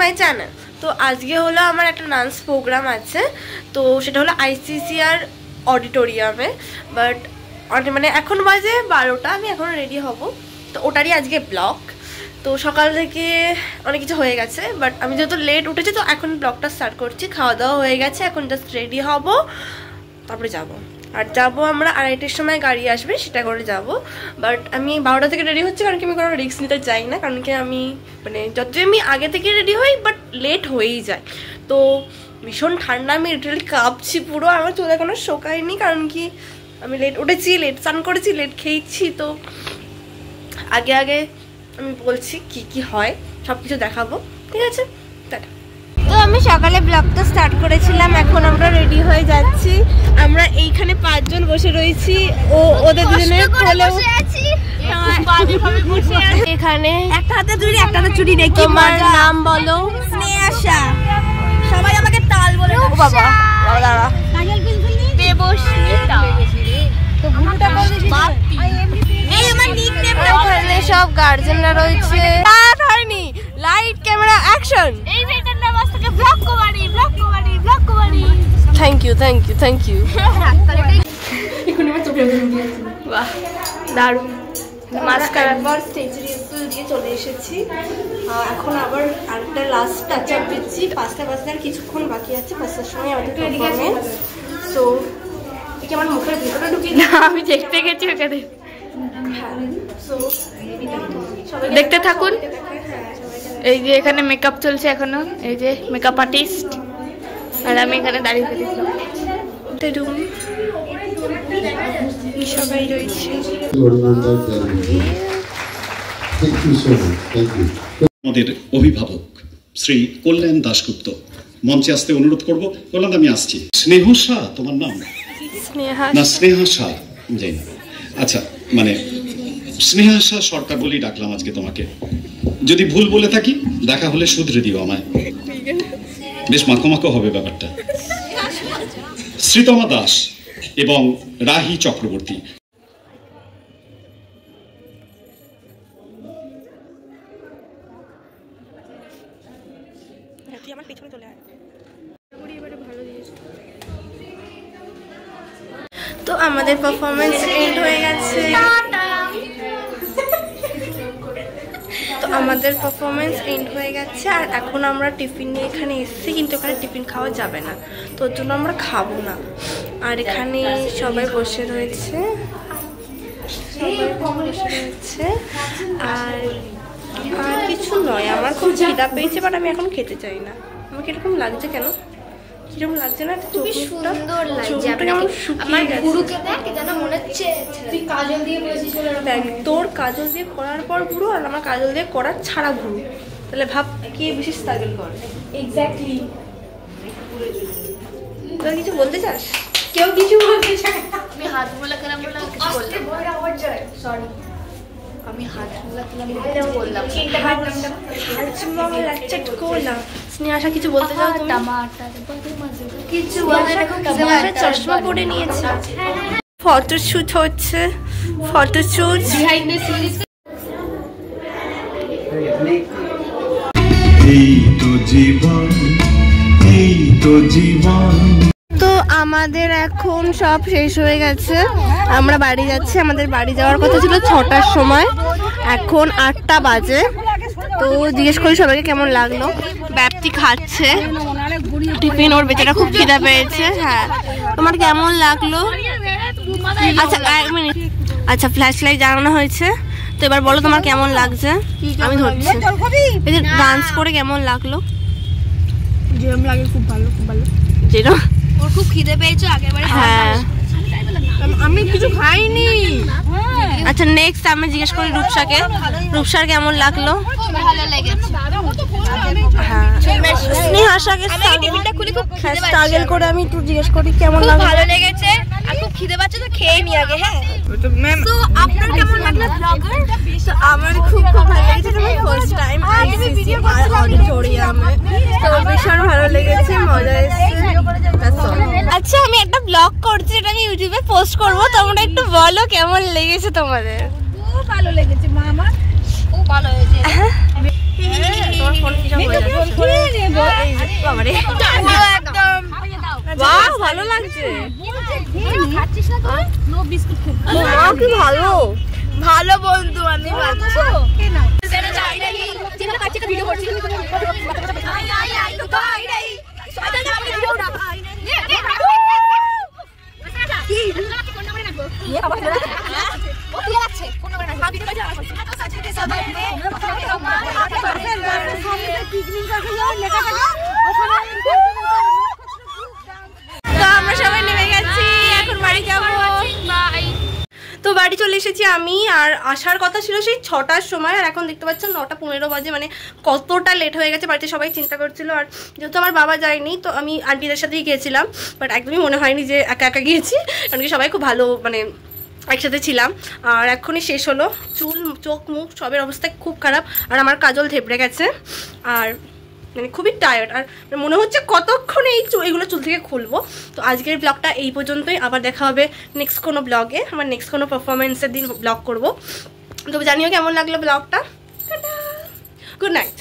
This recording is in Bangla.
My channel. তো আজকে হলো আমার একটা ডান্স প্রোগ্রাম আছে, তো সেটা হলো ICCR অডিটোরিয়ামে। বাট মানে এখন বাজে 12টা, আমি এখন রেডি হব, তো ওটারই আজকে ব্লগ। তো সকাল থেকে অনেক কিছু হয়ে গেছে, বাট আমি যেহেতু লেট উঠেছি তো এখন ব্লগটা স্টার্ট করছি। খাওয়া দাওয়া হয়ে গেছে, এখন জাস্ট রেডি হব, তারপরে যাব। আর যাবো আমরা 2:30টার সময় গাড়ি আসবে, সেটা করে যাব। বাট আমি 12টা থেকে রেডি হচ্ছি, কারণ কি আমি কোনো রিস্ক নিতে চাই না, কারণ কি আমি মানে যতই আমি আগে থেকে রেডি হই বাট লেট হয়েই যায়। তো ভীষণ ঠান্ডা, আমি লিটারালি কাঁপছি পুরো, আমার চুল এখনো শোকায়নি, কারণ কি আমি লেট উঠেছি, লেট স্নান করেছি, লেট খেয়েছি। তো আগে আগে আমি বলছি কি কি হয়, সব কিছু দেখাবো, ঠিক আছে? তো আমি সকালে ব্লগটা স্টার্ট করেছিলাম, এখন আমরা রেডি হয়ে যাচ্ছি। আমরা এইখানে 5 জন বসে রয়েছি, ওদের দুজনের কোলে আছি। এখানে একটা হাতে চুড়ি একটা হাতে চুড়ি রেখে। তোমার নাম বলো? স্নেহাশা। সবাই আমাকে তাল বলে। ও বাবা, দাঁড়া। দেবস্মিতা। তো ভুলটা বলে দিই। এই আমার নিকনেমটা। এখানে সব গার্জিয়ানরা রয়েছে। স্টার্ট হয়নি। Light camera action. এই যে এটার নাম আজকে ব্লগ কুমারী। Thank you. এখন আমার চোখে দিয়েছি। বাহ, দারুণ। মাস্কারা পর স্টেজ রিহার্সাল দিয়ে চলে এসেছি। এখন আবার আরেকটা লাস্ট টাচ আপ দিচ্ছি। 5টা বাজতে আর কিছুক্ষণ বাকি আছে, 5টার সময় আমাদের পারফরমেন্স। সো এটা আমার মুখের ভিতরে ঢুকিয়ে না, আমি দেখতে গেছি ওখানে। দেখতে থাকুন। এই যে এখানে মেকআপ চলছে এখনো, এই যে মেকআপ আর্টিস্ট, আর আমি এখানে দাঁড়িয়ে দেখলাম। সবাই রয়েছে। আমাদের অভিভাবক শ্রী কল্যাণ দাশগুপ্ত মঞ্চে আসতে অনুরোধ করব। কল্যাণ, আমি আসছি। স্নেহশা তোমার নাম? না, স্নেহাশা যাই না। আচ্ছা, মানে স্নেহাশা সরকার বলেই ডাকলাম আজকে তোমাকে। যদি ভুল বলে থাকি দেখা হলে শুধরে দিও আমায়, বেশ মাখো হবে ব্যাপারটা। শ্রীতমা দাস এবং রাহি চক্রবর্তী। তো আমাদের পারফরমেন্স এন্ড হয়ে গেছে। আর এখন আমরা টিফিন নিয়ে এখানে এসেছি, কিন্তু এখানে টিফিন খাওয়া যাবে না, তো ওর জন্য আমরা খাবো না। আর এখানে সবাই বসে রয়েছে, আর কিছু নয়। আমার খুব খিদা পেয়েছে, বাট আমি এখন খেতে চাই না। আমাকে এরকম লাগছে কেন? কিরকম লাগছে না? খুবই সুন্দর লাগছে। আমার গুরুকে দেখ, যেন মনে হচ্ছে তুই কাজল দিয়ে বলেছিস। দেখ, তোর কাজল দিয়ে করার পর গুরু, আর আমার কাজল দিয়ে করার ছাড়া গুরু, তাহলে ভাব কে বেশি স্ট্রাগল করে। এক্স্যাক্টলি। তুই কিছু বলতে চাস? কেউ কিছু বলতে চায়? আমি হাত মোলাকালাম বললাম, সরি, আমি হাত মোলাকালাম বললাম। স্নেহাশা কিছু বলতে চাও? কিছু চশমা পরে নিয়েছে। ফটোশুট হচ্ছে, ফটোশুট। তো আমাদের এখন সব শেষ হয়ে গেছে, আমরা বাড়ি যাচ্ছি। আমাদের বাড়ি যাওয়ার কথা ছিল 6টার সময়, এখন 8টা বাজে। তো জিজ্ঞেস করি সবাইকে কেমন লাগলো। ব্যাপ্তি খাচ্ছে টিফিন, ওর বেচারা খুব খিদা পেয়েছে। হ্যাঁ, তোমার কেমন লাগলো? আচ্ছা, 1 মিনিট। আচ্ছা, ফ্ল্যাশ লাইট জানানো হয়েছে, তো এবার বলো তোমার কেমন লাগছে। আমি ধরছি। এই যে ডান্স করে কেমন লাগলো? যেরকম লাগে খুব ভালো, যেরকম। ওর খুব খিদে পেয়েছে আগেবারে। হ্যাঁ, আমি কিছু খাইনি। আচ্ছা, নেক্সট আমি জিজ্ঞেস করি রূপসাকে। রূপসার কেমন লাগলো? ভালো লেগেছে। হ্যাঁ, স্নেহাশাকে স্ট্রাগল করে আমি একটু জিজ্ঞেস করি কেমন লাগলো। ভালো লেগেছে, আর খুব খিদে পাচ্ছে, তো খেয়ে নি আগে। হ্যাঁ, তো আপনার কেমন লাগলো ব্লগার? তো আমার খুব ভালো লেগেছে, আমি ফার্স্ট টাইম ICCR অডিটোরিয়ামে, তো ভীষণ ভালো লেগেছে, মজা এসেছে। আচ্ছা, আমি একটা ব্লগ করছি, এটা আমি ইউটিউবে পোস্ট করবো, তোমরা একটু বলো কেমন লেগেছে তোমাদের। খুব ভালো লেগেছে মা, আমার খুব ভালো হয়েছে। তোমার ফোন কি হয়ে যাচ্ছে? বাবারে একদম বাহ ভালো লাগছে কি ভালো ভালো বন্ধু আমি আমরা সবাই নেমে গেছি, এখন বাড়ি যাবো। তো বাড়ি চলে এসেছি আমি, আর আসার কথা ছিল সেই 6টার সময়, আর এখন দেখতে পাচ্ছেন 9:15 বাজে, মানে কতটা লেট হয়ে গেছে। বাড়িতে সবাই চিন্তা করছিল, আর যেহেতু আমার বাবা যায়নি তো আমি আন্টিদের সাথেই গিয়েছিলাম, বাট একদমই মনে হয়নি যে একা একা গিয়েছি, কারণ কি সবাই খুব ভালো মানে একসাথে ছিলাম। আর এখনই শেষ হলো, চুল চোখ মুখ সবের অবস্থা খুব খারাপ, আর আমার কাজল ধেপড়ে গেছে, আর মানে খুবই টায়ার্ড, আর মনে হচ্ছে কতক্ষণ এইগুলো চুল থেকে খুলবো। তো আজকের ব্লগটা এই পর্যন্তই, আবার দেখা হবে নেক্সট কোনো ব্লগে, আমার নেক্সট কোনো পারফরমেন্সের দিন ব্লগ করবো। তো জানিও কেমন লাগলো ব্লগটা। Good night.